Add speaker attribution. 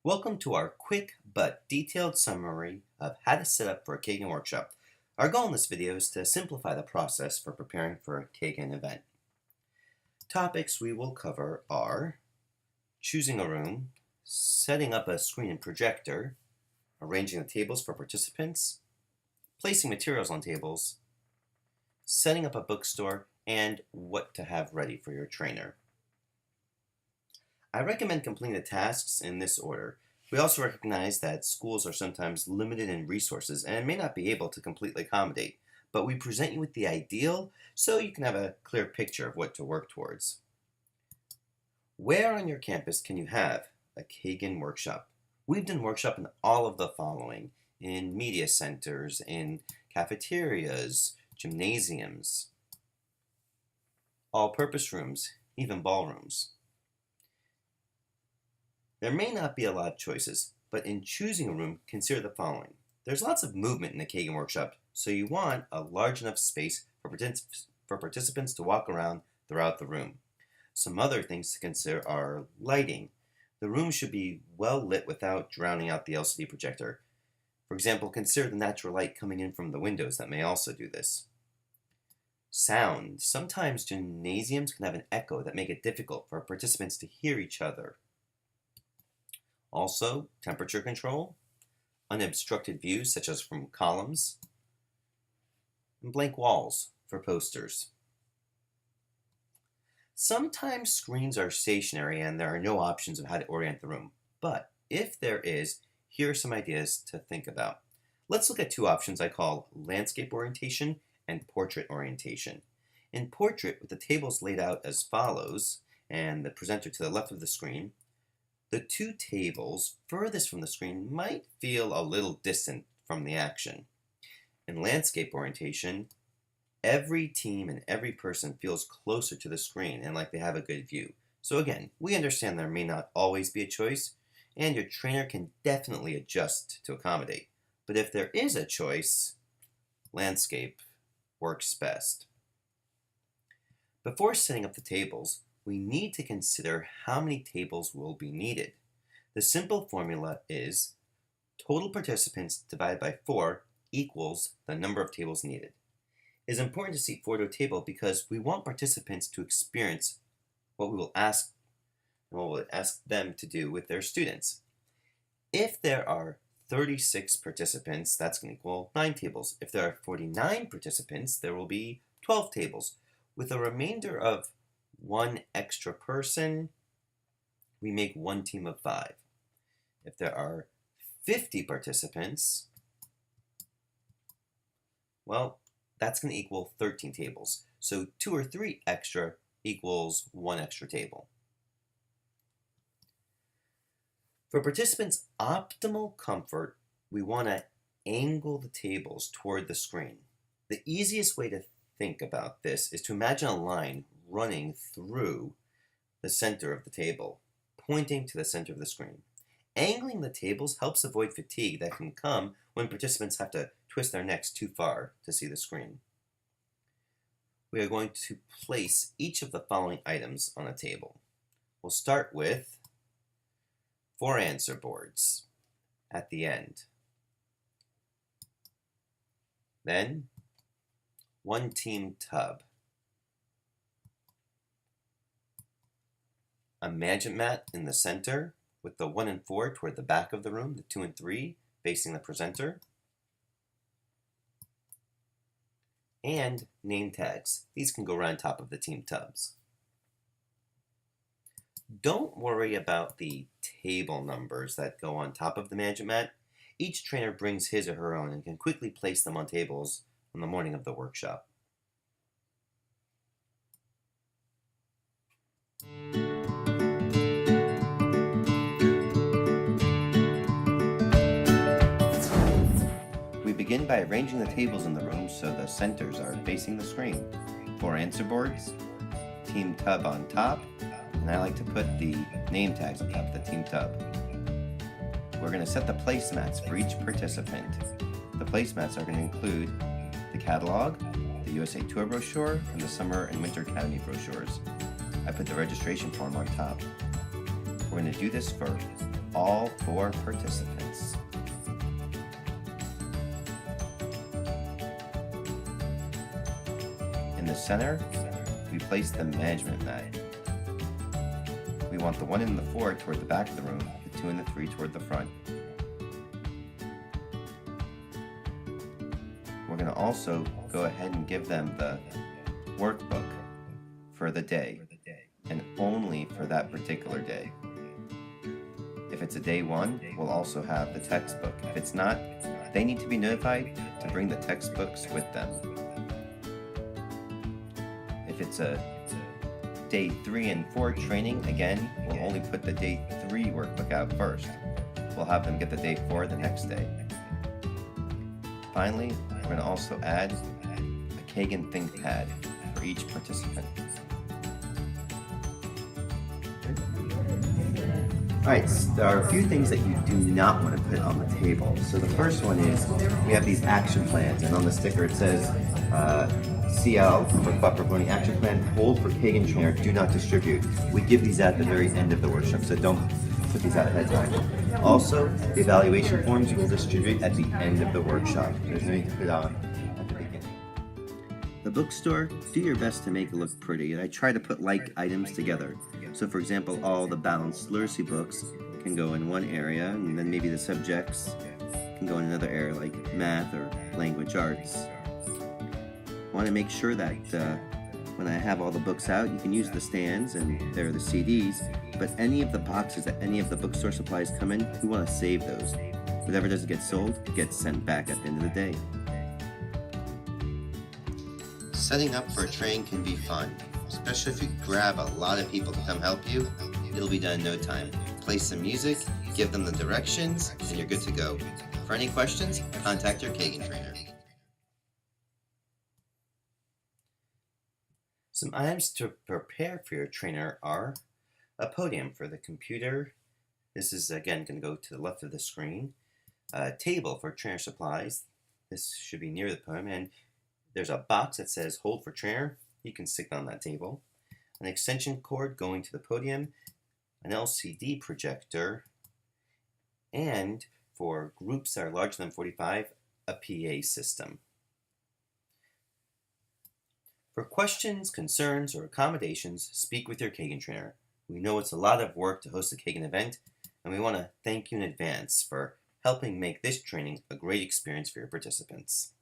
Speaker 1: Welcome to our quick but detailed summary of how to set up for a Kagan workshop. Our goal in this video is to simplify the process for preparing for a Kagan event. Topics we will cover are choosing a room, setting up a screen and projector, arranging the tables for participants, placing materials on tables, setting up a bookstore, and what to have ready for your trainer. I recommend completing the tasks in this order. We also recognize that schools are sometimes limited in resources and may not be able to completely accommodate, but we present you with the ideal so you can have a clear picture of what to work towards. Where on your campus can you have a Kagan workshop? We've done workshop in all of the following: in media centers, in cafeterias, gymnasiums, all-purpose rooms, even ballrooms. There may not be a lot of choices, but in choosing a room, consider the following. There's lots of movement in the Kagan workshop, so you want a large enough space for participants to walk around throughout the room. Some other things to consider are lighting. The room should be well lit without drowning out the LCD projector. For example, consider the natural light coming in from the windows that may also do this. Sound. Sometimes gymnasiums can have an echo that make it difficult for participants to hear each other. Also, temperature control, unobstructed views such as from columns, and blank walls for posters. Sometimes screens are stationary and there are no options of how to orient the room, but if there is, here are some ideas to think about. Let's look at two options I call landscape orientation and portrait orientation. In portrait, with the tables laid out as follows, and the presenter to the left of the screen, the two tables furthest from the screen might feel a little distant from the action. In landscape orientation, every team and every person feels closer to the screen and like they have a good view. So again, we understand there may not always be a choice, and your trainer can definitely adjust to accommodate. But if there is a choice, landscape works best. Before setting up the tables, we need to consider how many tables will be needed. The simple formula is total participants divided by 4 equals the number of tables needed. It is important to seat 4 to a table because we want participants to experience what we'll ask them to do with their students. If there are 36 participants, that's going to equal 9 tables. If there are 49 participants, there will be 12 tables. With a remainder of 1 extra person, we make 1 team of 5. If there are 50 participants, well, that's going to equal 13 tables. So 2 or 3 extra equals 1 extra table. For participants' optimal comfort, we want to angle the tables toward the screen. The easiest way to think about this is to imagine a line running through the center of the table, pointing to the center of the screen. Angling the tables helps avoid fatigue that can come when participants have to twist their necks too far to see the screen. We are going to place each of the following items on a table. We'll start with 4 answer boards at the end. Then 1 team tub. A management mat in the center with the 1 and 4 toward the back of the room, the 2 and 3 facing the presenter. And name tags. These can go right on top of the team tubs. Don't worry about the table numbers that go on top of the management mat. Each trainer brings his or her own and can quickly place them on tables on the morning of the workshop. We begin by arranging the tables in the room so the centers are facing the screen. 4 answer boards, team tub on top, and I like to put the name tags on top of the team tub. We're going to set the placemats for each participant. The placemats are going to include the catalog, the USA Tour brochure, and the Summer and Winter Academy brochures. I put the registration form on top. We're going to do this for all 4 participants. In the center, we place the management mat. We want the 1 and the 4 toward the back of the room, the 2 and the 3 toward the front. We're going to also go ahead and give them the workbook for the day, and only for that particular day. If it's a day 1, we'll also have the textbook. If it's not, they need to be notified to bring the textbooks with them. If it's a day 3 and 4 training, again, we'll only put the day 3 workbook out first. We'll have them get the day 4 the next day. Finally, we're going to also add a Kagan ThinkPad for each participant. Alright, so there are a few things that you do not want to put on the table. So the first one is, we have these action plans, and on the sticker it says, CL, for Cooperative Learning Action Plan, hold for Kagan Trainer, do not distribute. We give these at the very end of the workshop, so don't put these out ahead of time. Also, the evaluation forms you will distribute at the end of the workshop. There's no need to put on at the beginning. The bookstore, do your best to make it look pretty, and I try to put like items together. So for example, all the balanced literacy books can go in one area, and then maybe the subjects can go in another area like math or language arts. I want to make sure that when I have all the books out, you can use the stands and there are the CDs, but any of the boxes that any of the bookstore supplies come in, we want to save those. Whatever doesn't get sold gets sent back at the end of the day. Setting up for a train can be fun, especially if you grab a lot of people to come help you. It'll be done in no time. Play some music, give them the directions, and you're good to go. For any questions, contact your Kagan trainer. Some items to prepare for your trainer are a podium for the computer. This is again going to go to the left of the screen. A table for trainer supplies. This should be near the podium, and there's a box that says hold for trainer. You can stick it on that table. An extension cord going to the podium, an LCD projector, and for groups that are larger than 45, a PA system. For questions, concerns, or accommodations, speak with your Kagan trainer. We know it's a lot of work to host a Kagan event, and we want to thank you in advance for helping make this training a great experience for your participants.